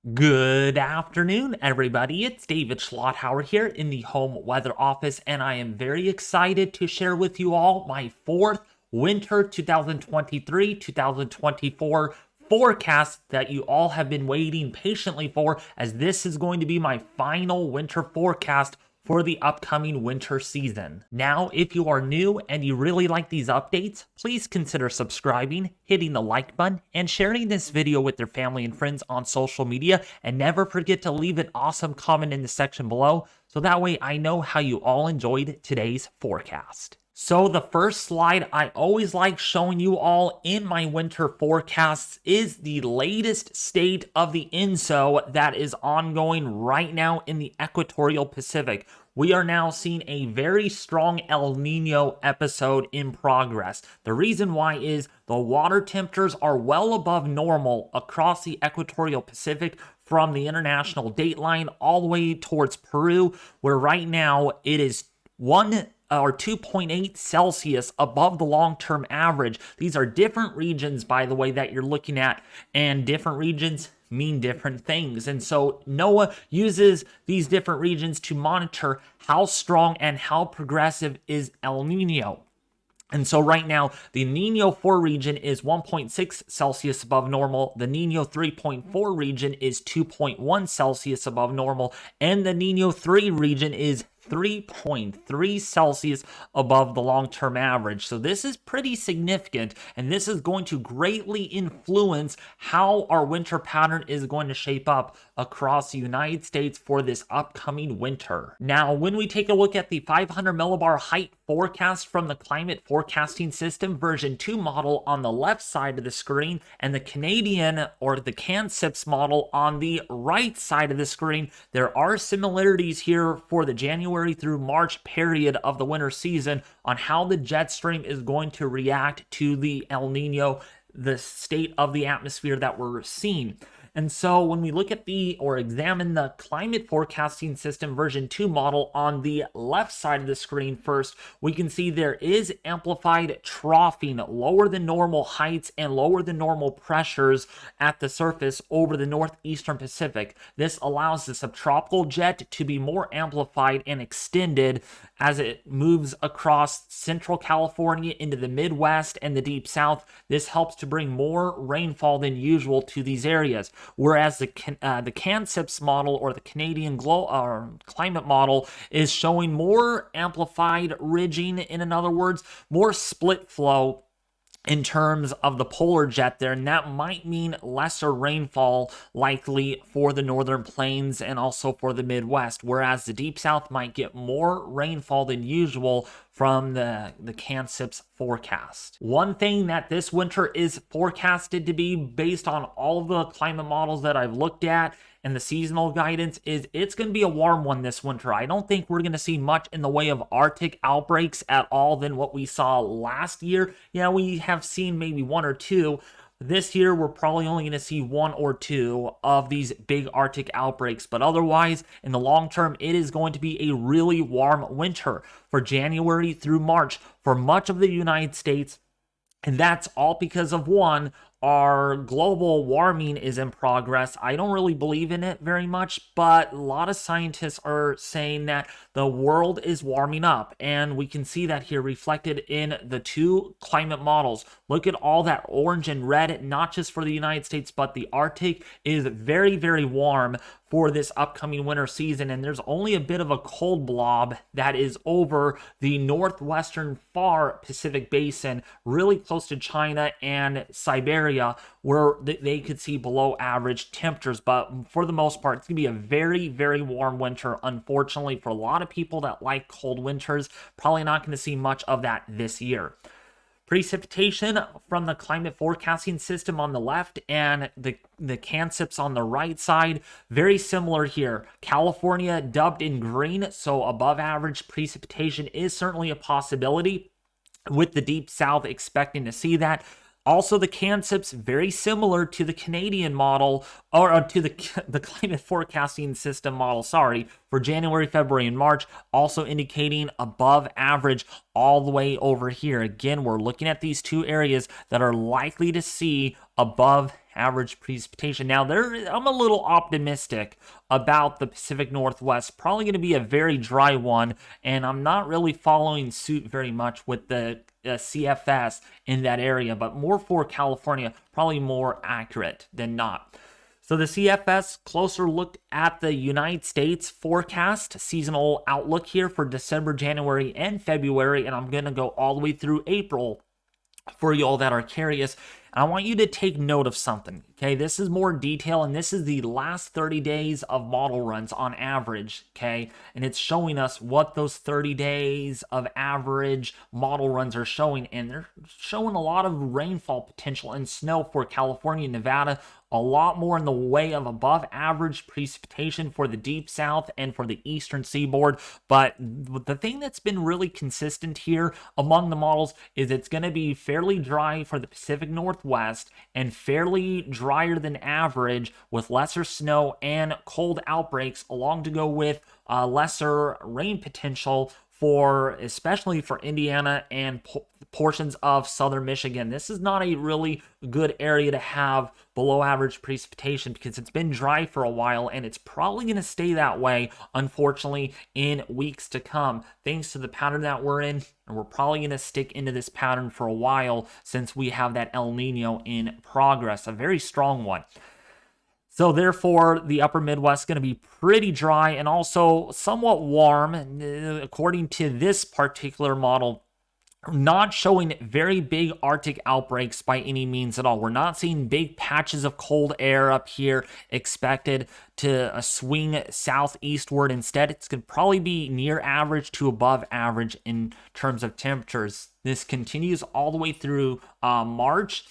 Good afternoon, everybody. It's David Schlotthauer here in the home weather office, and I am very excited to share with you all my fourth winter 2023-2024 forecast that you all have been waiting patiently for, as this is going to be my final winter forecast for the upcoming winter season. Now, if you are new and you really like these updates, please consider subscribing, hitting the like button, and sharing this video with your family and friends on social media. And never forget to leave an awesome comment in the section below, so that way I know how you all enjoyed today's forecast. So the first slide I always like showing you all in my winter forecasts is the latest state of the INSO that is ongoing right now in the equatorial Pacific. We are now seeing a very strong El Nino episode in progress. The reason why is the water temperatures are well above normal across the equatorial Pacific, from the international dateline all the way towards Peru, where right now it is 2.8 Celsius above the long-term average. These are different regions, by the way, that you're looking at, and different regions mean different things. And so NOAA uses these different regions to monitor how strong and how progressive is El Nino. And so right now, the Nino 4 region is 1.6 Celsius above normal. The Nino 3.4 region is 2.1 Celsius above normal. And the Nino 3 region is 3.3 Celsius above the long-term average. So this is pretty significant, and this is going to greatly influence how our winter pattern is going to shape up across the United States for this upcoming winter. Now, when we take a look at the 500 millibar height forecast from the Climate Forecasting System version 2 model on the left side of the screen, and the Canadian or the CANSIPS model on the right side of the screen, there are similarities here for the January through March period of the winter season on how the jet stream is going to react to the El Nino, the state of the atmosphere that we're seeing. And so when we look at examine the Climate Forecasting System version 2 model on the left side of the screen first, we can see there is amplified troughing, lower than normal heights and lower than normal pressures at the surface over the northeastern Pacific. This allows the subtropical jet to be more amplified and extended as it moves across central California into the Midwest and the deep south. This helps to bring more rainfall than usual to these areas. Whereas the CANSIPS model, or the Canadian climate model, is showing more amplified ridging, in other words, more split flow in terms of the polar jet there, and that might mean lesser rainfall likely for the northern plains and also for the Midwest, whereas the deep south might get more rainfall than usual from the CANSIPS forecast. One thing that this winter is forecasted to be, based on all the climate models that I've looked at and the seasonal guidance, is it's going to be a warm one this winter. I don't think we're going to see much in the way of Arctic outbreaks at all than what we saw last year. Yeah, we have seen maybe one or two. This year, we're probably only going to see one or two of these big Arctic outbreaks, but otherwise, in the long term, it is going to be a really warm winter for January through March for much of the United States. And that's all because of, one, our global warming is in progress. I don't really believe in it very much, but a lot of scientists are saying that the world is warming up, and we can see that here reflected in the two climate models. Look at all that orange and red, not just for the United States, but the Arctic is very, very warm for this upcoming winter season, and there's only a bit of a cold blob that is over the northwestern far Pacific basin, really close to China and Siberia, where they could see below average temperatures. But for the most part, it's going to be a very, very warm winter. Unfortunately, for a lot of people that like cold winters, probably not going to see much of that this year. Precipitation from the Climate Forecasting System on the left and the CANSIPS on the right side, very similar here. California dubbed in green, so above average precipitation is certainly a possibility, with the deep south expecting to see that. Also, the CANSIPS, very similar to the Canadian model, or to the Climate Forecasting System model, for January, February, and March, also indicating above average all the way over here. Again, we're looking at these two areas that are likely to see above average precipitation. Now, I'm a little optimistic about the Pacific Northwest. Probably going to be a very dry one, and I'm not really following suit very much with the CFS in that area, but more for California, probably more accurate than not. So the CFS, closer look at the United States forecast, seasonal outlook here for December, January, and February, and I'm going to go all the way through April for you all that are curious. I want you to take note of something, okay? This is more detail, and this is the last 30 days of model runs on average, okay? And it's showing us what those 30 days of average model runs are showing, and they're showing a lot of rainfall potential and snow for California and Nevada, a lot more in the way of above average precipitation for the deep south and for the eastern seaboard. But the thing that's been really consistent here among the models is it's going to be fairly dry for the Pacific Northwest and fairly drier than average with lesser snow and cold outbreaks, along to go with lesser rain potential for especially for Indiana and portions of southern Michigan. This is not a really good area to have below average precipitation because it's been dry for a while, and it's probably going to stay that way, unfortunately, in weeks to come, thanks to the pattern that we're in. And we're probably going to stick into this pattern for a while since we have that El Nino in progress, a very strong one. So therefore, the upper Midwest is going to be pretty dry and also somewhat warm, according to this particular model, not showing very big Arctic outbreaks by any means at all. We're not seeing big patches of cold air up here expected to swing southeastward. Instead, it's going to probably be near average to above average in terms of temperatures. This continues all the way through March,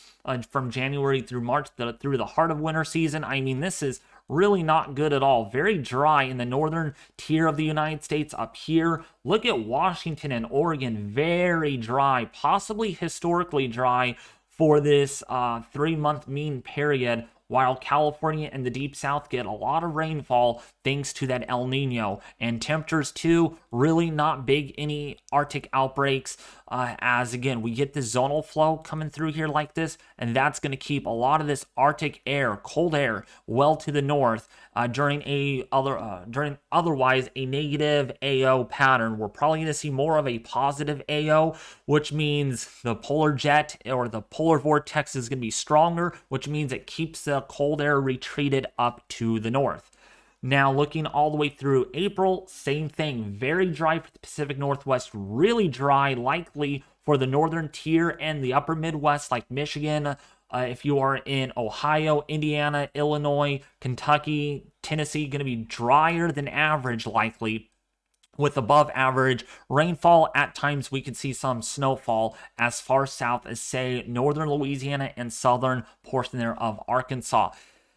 from January through March, through the heart of winter season. I mean, this is really not good at all. Very dry in the northern tier of the United States up here. Look at Washington and Oregon, very dry, possibly historically dry for this 3-month mean period, while California and the deep south get a lot of rainfall thanks to that El Nino. And temperatures too, really not big any Arctic outbreaks, as again, we get the zonal flow coming through here like this, and that's going to keep a lot of this Arctic air, cold air, well to the north during otherwise a negative AO pattern. We're probably going to see more of a positive AO, which means the polar jet or the polar vortex is going to be stronger, which means it keeps the cold air retreated up to the north. Now, looking all the way through April, same thing. Very dry for the Pacific Northwest, really dry, likely for the northern tier and the upper Midwest, like Michigan. If you are in Ohio, Indiana, Illinois, Kentucky, Tennessee, going to be drier than average, likely, with above average rainfall. At times, we could see some snowfall as far south as, say, northern Louisiana and southern portion there of Arkansas.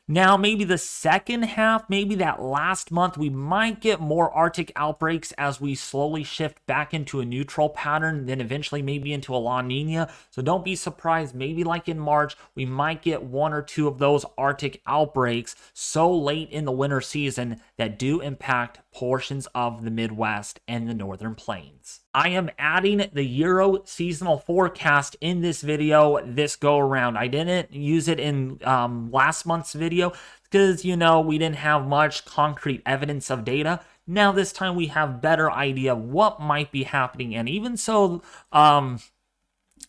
Now, maybe the second half, maybe that last month, we might get more Arctic outbreaks as we slowly shift back into a neutral pattern, then eventually maybe into a La Nina. So don't be surprised, maybe like in March, we might get 1 or 2 of those Arctic outbreaks so late in the winter season that do impact portions of the Midwest and the northern plains. I am adding the Euro seasonal forecast in this video this go around. I didn't use it in last month's video because, you know, we didn't have much concrete evidence of data. Now this time we have better idea what might be happening, and even so,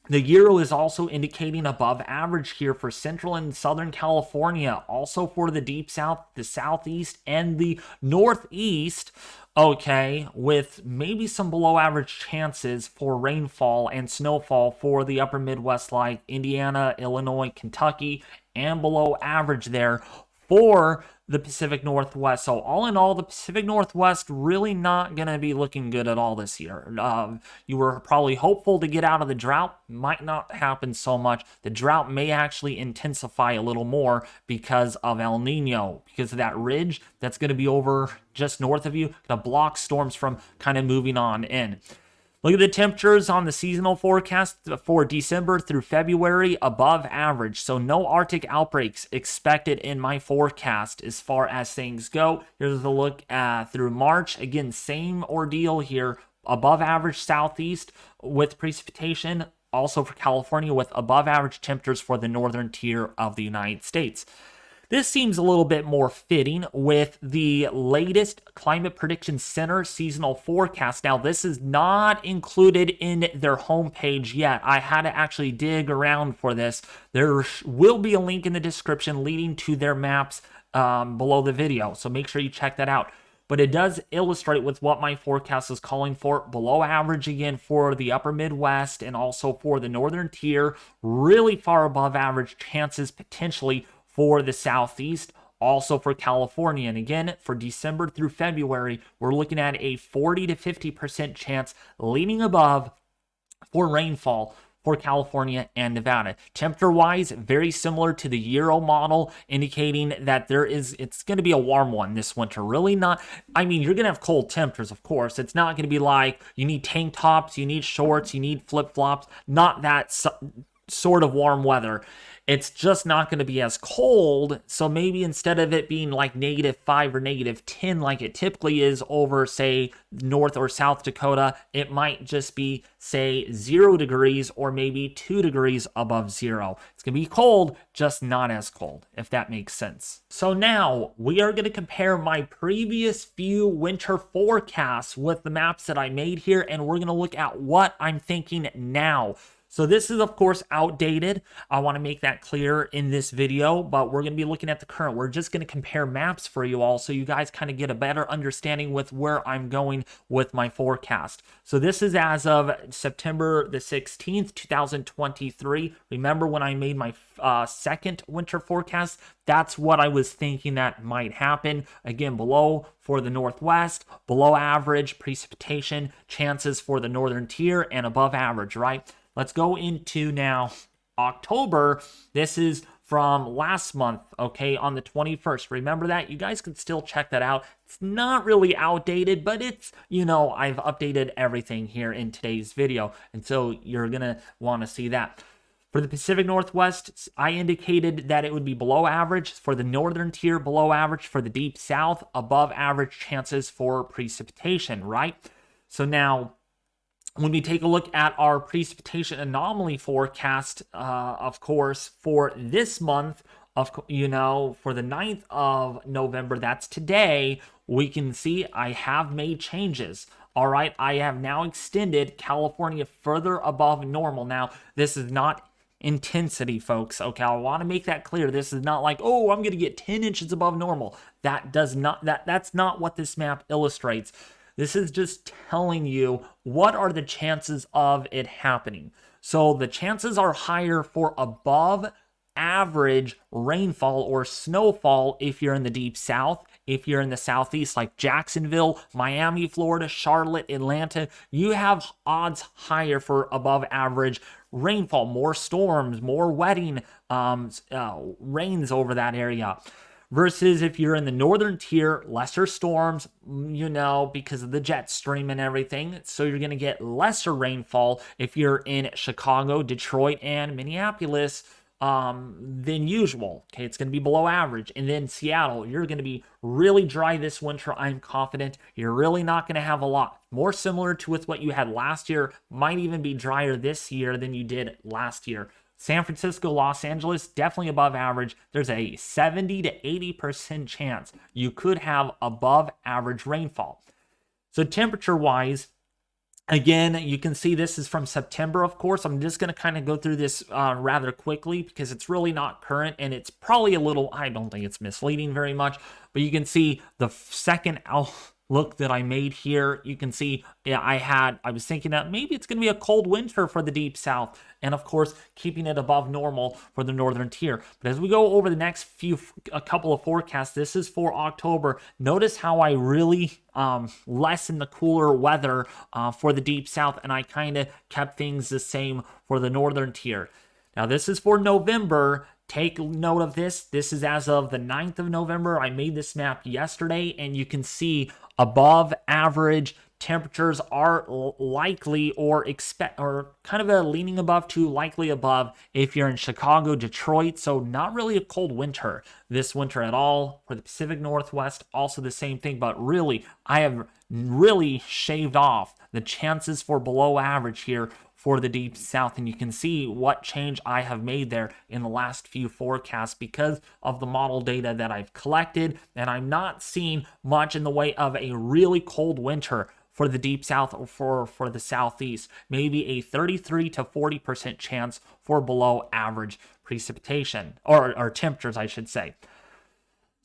the Euro is also indicating above average here for central and southern California, also for the deep south, the southeast, and the northeast. Okay, with maybe some below average chances for rainfall and snowfall for the upper Midwest, like Indiana, Illinois, Kentucky, and below average there for the Pacific Northwest. So all in all, the Pacific Northwest really not going to be looking good at all this year. You were probably hopeful to get out of the drought. Might not happen so much. The drought may actually intensify a little more because of El Nino, because of that ridge that's going to be over just north of you, going to block storms from kind of moving on in. Look at the temperatures on the seasonal forecast for December through February, above average. So no Arctic outbreaks expected in my forecast as far as things go. Here's a look through March. Again, same ordeal here. Above average southeast with precipitation. Also for California with above average temperatures for the northern tier of the United States. This seems a little bit more fitting with the latest Climate Prediction Center seasonal forecast. Now, this is not included in their homepage yet. I had to actually dig around for this. There will be a link in the description leading to their maps below the video, so make sure you check that out. But it does illustrate with what my forecast is calling for. Below average again for the upper Midwest and also for the northern tier. Really far above average chances potentially for the Southeast, also for California. And again, for December through February, we're looking at a 40 to 50% chance leaning above for rainfall for California and Nevada. Temperature-wise, very similar to the Euro model, indicating that it's going to be a warm one this winter. Really not, I mean, you're going to have cold temperatures, of course. It's not going to be like you need tank tops, you need shorts, you need flip-flops, not that sort of warm weather. It's just not going to be as cold, so maybe instead of it being like -5 or -10 like it typically is over, say, North or South Dakota, it might just be, say, 0 degrees or maybe 2 degrees above zero. It's going to be cold, just not as cold, if that makes sense. So now, we are going to compare my previous few winter forecasts with the maps that I made here, and we're going to look at what I'm thinking now. So this is, of course, outdated. I want to make that clear in this video, but we're going to be looking at the current. We're just going to compare maps for you all so you guys kind of get a better understanding with where I'm going with my forecast. So this is as of September the 16th, 2023. Remember when I made my second winter forecast? That's what I was thinking that might happen. Again, below for the Northwest, below average precipitation chances for the northern tier, and above average, right? Let's go into now October. This is from last month, okay, on the 21st. Remember that? You guys can still check that out. It's not really outdated, but it's, I've updated everything here in today's video, and so you're going to want to see that. For the Pacific Northwest, I indicated that it would be below average. For the northern tier, below average. For the deep south, above average chances for precipitation, right? So now, when we take a look at our precipitation anomaly forecast, of course, for this month, for the 9th of November, that's today, we can see I have made changes. All right, I have now extended California further above normal. Now, this is not intensity, folks. Okay, I want to make that clear. This is not like, oh, I'm going to get 10 inches above normal. That's not what this map illustrates. This is just telling you what are the chances of it happening. So the chances are higher for above average rainfall or snowfall if you're in the deep south. If you're in the southeast, like Jacksonville, Miami, Florida, Charlotte, Atlanta, you have odds higher for above average rainfall, more storms, more wetting rains over that area. Versus if you're in the northern tier, lesser storms, because of the jet stream and everything. So you're going to get lesser rainfall if you're in Chicago, Detroit, and Minneapolis than usual. Okay, it's going to be below average. And then Seattle, you're going to be really dry this winter, I'm confident. You're really not going to have a lot. More similar to with what you had last year, might even be drier this year than you did last year. San Francisco, Los Angeles, definitely above average. There's a 70 to 80% chance you could have above average rainfall. So temperature-wise, again, you can see this is from September, of course. I'm just going to kind of go through this rather quickly because it's really not current, and it's probably a little, I don't think it's misleading very much, but you can see the second outlook that I made here. You can see I was thinking that maybe it's going to be a cold winter for the deep south, and of course keeping it above normal for the northern tier. But as we go over the next a couple of forecasts, this is for October. Notice how I really lessen the cooler weather for the deep south, and I kind of kept things the same for the northern tier. Now this is for November. Take note of this. This is as of the 9th of November. I made this map yesterday, and you can see above average temperatures are likely or kind of a leaning above to likely above if you're in Chicago, Detroit. So not really a cold winter this winter at all. For the Pacific Northwest, also the same thing, but really I have really shaved off the chances for below average here for the deep south, and you can see what change I have made there in the last few forecasts because of the model data that I've collected, and I'm not seeing much in the way of a really cold winter for the deep south or for the southeast. Maybe a 33 to 40% chance for below average precipitation, or temperatures, I should say.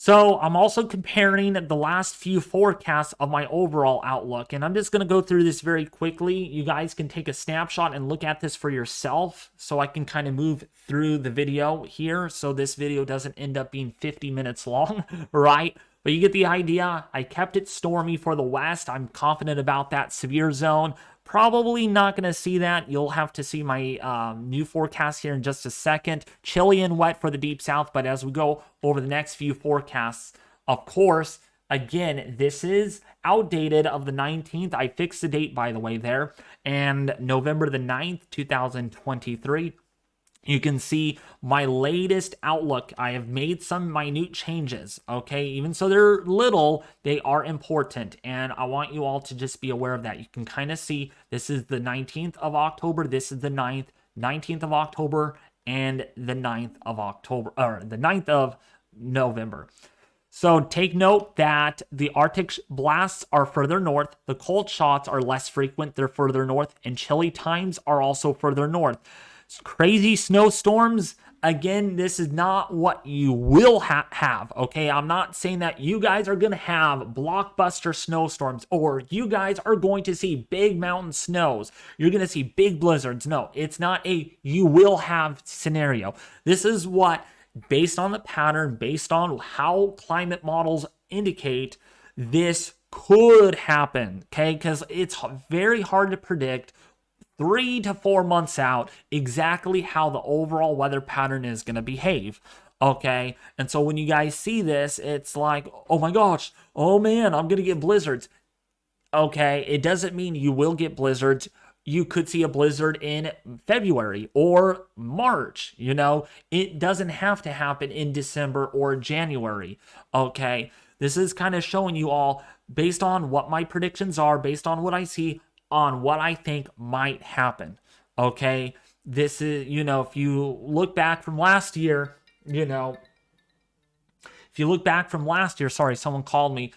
So I'm also comparing the last few forecasts of my overall outlook, and I'm just going to go through this very quickly. You guys can take a snapshot and look at this for yourself so I can kind of move through the video here so this video doesn't end up being 50 minutes long, right? But you get the idea. I kept it stormy for the west. I'm confident about that severe zone. Probably not going to see that. You'll have to see my new forecast here in just a second. Chilly and wet for the deep south, but as we go over the next few forecasts, of course, again, this is outdated of the 19th. I fixed the date, by the way, there. And November the 9th, 2023. You can see my latest outlook. I have made some minute changes, okay? Even so they're little, they are important, and I want you all to just be aware of that. You can kind of see this is the 19th of October, this is the 19th of October, and the 9th of October, or the 9th of November. So take note that the Arctic blasts are further north, the cold shots are less frequent, they're further north, and chilly times are also further north. Crazy snowstorms, again, this is not what you will have, okay? I'm not saying that you guys are going to have blockbuster snowstorms or you guys are going to see big mountain snows. You're going to see big blizzards. No, it's not a you will have scenario. This is what, based on the pattern, based on how climate models indicate, this could happen, okay? Because it's very hard to predict 3 to 4 months out exactly how the overall weather pattern is going to behave, okay? And so when you guys see this, it's like, oh my gosh, oh man, I'm going to get blizzards. Okay, it doesn't mean you will get blizzards. You could see a blizzard in February or March, you know? It doesn't have to happen in December or January, okay? This is kind of showing you all, based on what my predictions are, based on what I see, on what I think might happen, okay? This is, you know, if you look back from last year, you know, sorry, someone called me,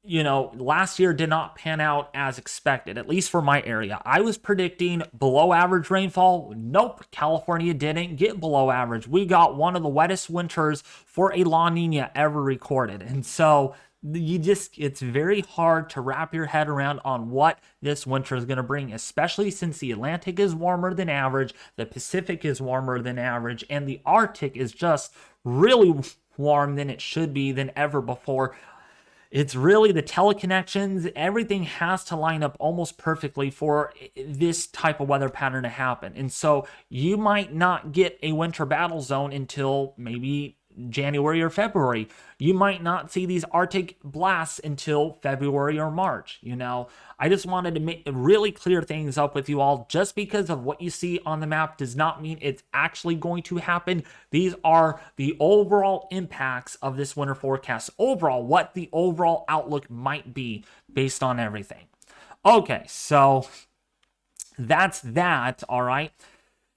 you know, last year did not pan out as expected, at least for my area. I was predicting below average rainfall. Nope, California didn't get below average. We got one of the wettest winters for a La Nina ever recorded. And so it's very hard to wrap your head around on what this winter is going to bring, especially since the Atlantic is warmer than average, the Pacific is warmer than average, and the Arctic is just really warm than it should be than ever before. It's really the teleconnections, everything has to line up almost perfectly for this type of weather pattern to happen. And so you might not get a winter battle zone until maybe January or February. You might not see these Arctic blasts until February or March. You know, I just wanted to really clear things up with you all. Just because of what you see on the map does not mean it's actually going to happen. These are the overall impacts of this winter forecast. Overall, what the overall outlook might be based on everything. Okay, so that's that, all right?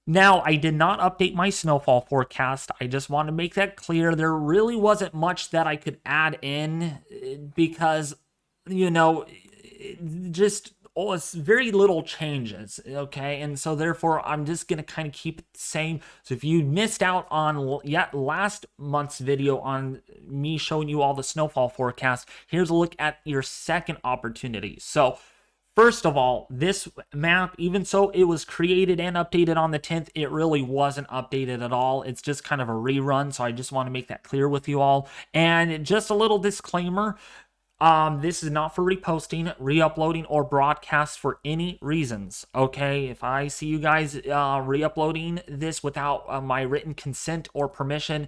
Now, I did not update my snowfall forecast. I just want to make that clear. There really wasn't much that I could add in because, you know, just it's very little changes, okay? And so therefore, I'm just going to kind of keep it the same. So if you missed out on last month's video on me showing you all the snowfall forecast, here's a look at your second opportunity. So first of all, this map, even so it was created and updated on the 10th, it really wasn't updated at all. It's just kind of a rerun, so I just want to make that clear with you all. And just a little disclaimer, this is not for reposting, re-uploading, or broadcast for any reasons, okay? If I see you guys re-uploading this without my written consent or permission,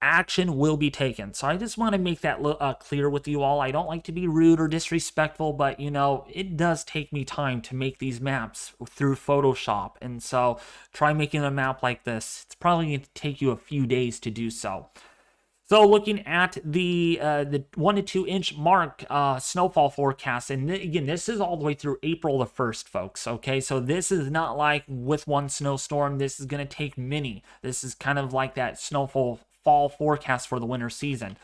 action will be taken. So I just want to make that clear with you all. I don't like to be rude or disrespectful, but you know, it does take me time to make these maps through Photoshop. And so try making a map like this. It's probably going to take you a few days to do so. So looking at the 1 to 2 inch mark snowfall forecast, and again, this is all the way through April the 1st, folks, okay? So this is not like with one snowstorm. This is going to take many. This is kind of like that snowfall fall forecast for the winter season.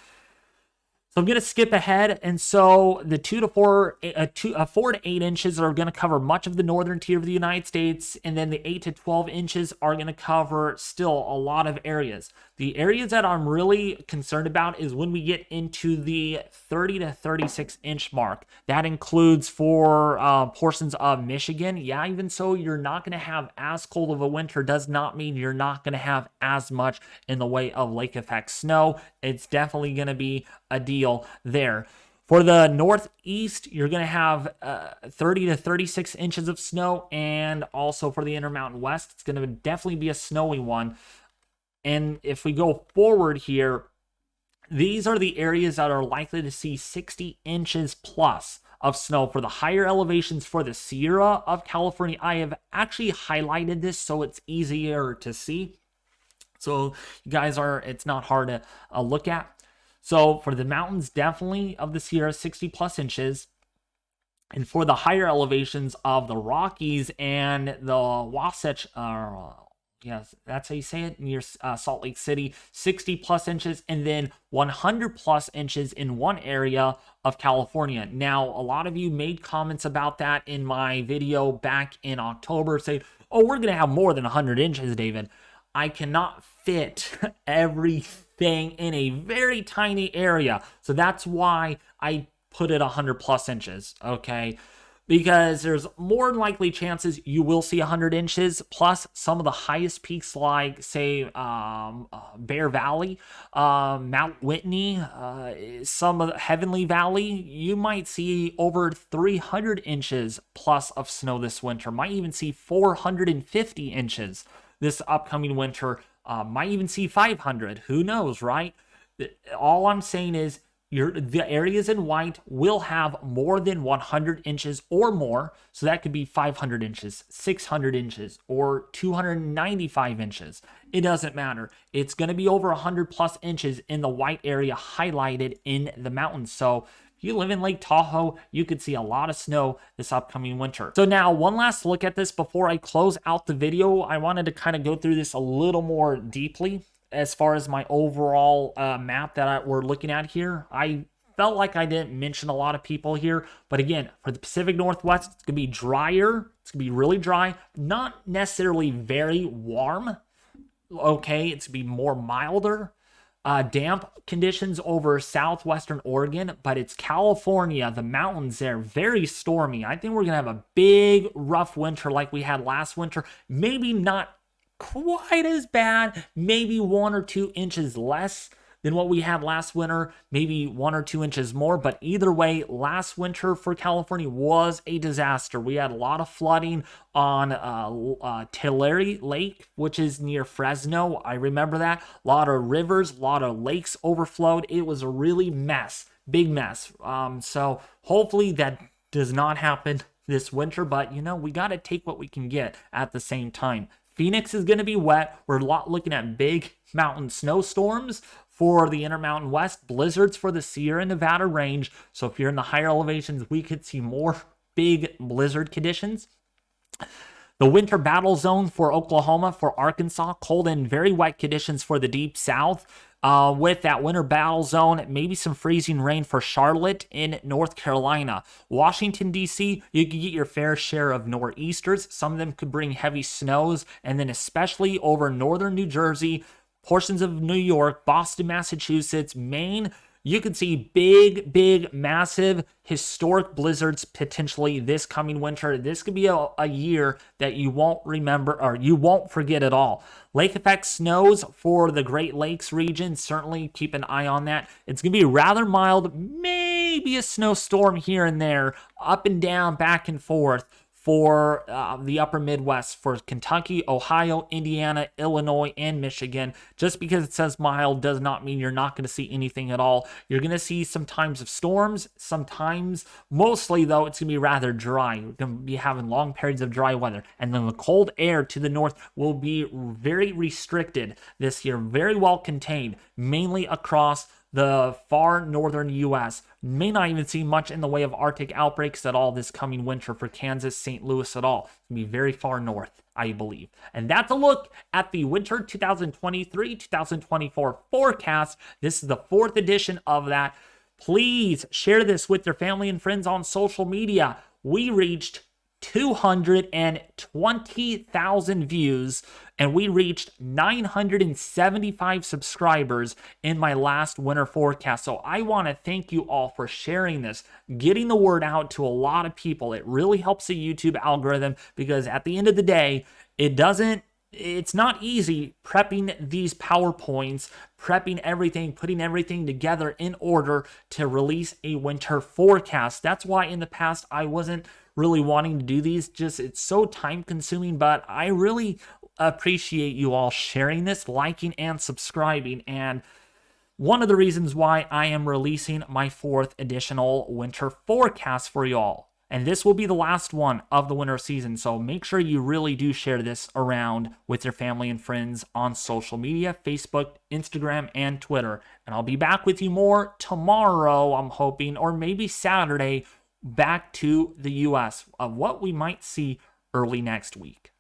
So I'm going to skip ahead, and so the 4 to 8 inches are going to cover much of the northern tier of the United States, and then the 8 to 12 inches are going to cover still a lot of areas. The areas that I'm really concerned about is when we get into the 30 to 36 inch mark. That includes for portions of Michigan. Yeah, even so, you're not going to have as cold of a winter. Does not mean you're not going to have as much in the way of lake effect snow. It's definitely going to be a deal there. For the northeast, you're going to have 30 to 36 inches of snow, and also for the Intermountain West, it's going to definitely be a snowy one. And if we go forward here, these are the areas that are likely to see 60 inches plus of snow. For the higher elevations for the Sierra of California, I have actually highlighted this so it's easier to see. So you guys it's not hard to look at. So for the mountains, definitely of the Sierra, 60 plus inches. And for the higher elevations of the Rockies and the Wasatch, yes, that's how you say it, near Salt Lake City, 60 plus inches, and then 100 plus inches in one area of California. Now, a lot of you made comments about that in my video back in October, saying, oh, we're going to have more than 100 inches, David. I cannot fit everything in a very tiny area. So that's why I put it 100 plus inches, okay? Because there's more likely chances you will see 100 inches, plus some of the highest peaks like, say, Bear Valley, Mount Whitney, some of the Heavenly Valley, you might see over 300 inches plus of snow this winter. Might even see 450 inches this upcoming winter. Might even see 500. Who knows, right? All I'm saying is the areas in white will have more than 100 inches or more. So that could be 500 inches, 600 inches, or 295 inches. It doesn't matter. It's going to be over 100 plus inches in the white area highlighted in the mountains. So if you live in Lake Tahoe, you could see a lot of snow this upcoming winter. So now, one last look at this before I close out the video. I wanted to kind of go through this a little more deeply as far as my overall map that we're looking at here. I felt like I didn't mention a lot of people here, but again, for the Pacific Northwest, it's going to be drier. It's going to be really dry, not necessarily very warm. Okay, it's going to be more milder. Damp conditions over southwestern Oregon, but it's California, the mountains there, very stormy. I think we're going to have a big, rough winter like we had last winter. Maybe not quite as bad, maybe 1 or 2 inches less than what we had last winter, maybe 1 or 2 inches more, but either way, last winter for California was a disaster. We had a lot of flooding on Tulare Lake, which is near Fresno. I remember that. A lot of rivers, a lot of lakes overflowed. It was a really big mess. So hopefully that does not happen this winter, but you know, we got to take what we can get at the same time. Phoenix is going to be wet. We're looking at big mountain snowstorms for the Intermountain West, blizzards for the Sierra Nevada range. So if you're in the higher elevations, we could see more big blizzard conditions. The winter battle zone for Oklahoma, for Arkansas, cold and very wet conditions for the deep south. With that winter battle zone, maybe some freezing rain for Charlotte in North Carolina. Washington, D.C., you could get your fair share of nor'easters. Some of them could bring heavy snows, and then especially over northern New Jersey, portions of New York, Boston, Massachusetts, Maine, you could see big, massive, historic blizzards potentially this coming winter. This could be a year that you won't remember or you won't forget at all. Lake effect snows for the Great Lakes region. Certainly keep an eye on that. It's going to be rather mild, maybe a snowstorm here and there, up and down, back and forth for the upper Midwest, for Kentucky, Ohio, Indiana, Illinois, and Michigan. Just because it says mild does not mean you're not going to see anything at all. You're going to see some times of storms, sometimes, mostly though, it's going to be rather dry. We're going to be having long periods of dry weather. And then the cold air to the north will be very restricted this year, very well contained, mainly across the far northern U.S. May not even see much in the way of Arctic outbreaks at all this coming winter for Kansas, St. Louis at all. It's going to be very far north, I believe. And that's a look at the winter 2023-2024 forecast. This is the 4th edition of that. Please share this with your family and friends on social media. We reached 220,000 views, and we reached 975 subscribers in my last winter forecast. So I want to thank you all for sharing this, getting the word out to a lot of people. It really helps the YouTube algorithm, because at the end of the day, it's not easy prepping these PowerPoints, prepping everything, putting everything together in order to release a winter forecast. That's why in the past I wasn't really wanting to do these. It's so time consuming, but I really appreciate you all sharing this, liking, and subscribing. And one of the reasons why I am releasing my 4th additional winter forecast for you all. And this will be the last one of the winter season, so make sure you really do share this around with your family and friends on social media, Facebook, Instagram, and Twitter. And I'll be back with you more tomorrow, I'm hoping, or maybe Saturday, back to the U.S. of what we might see early next week.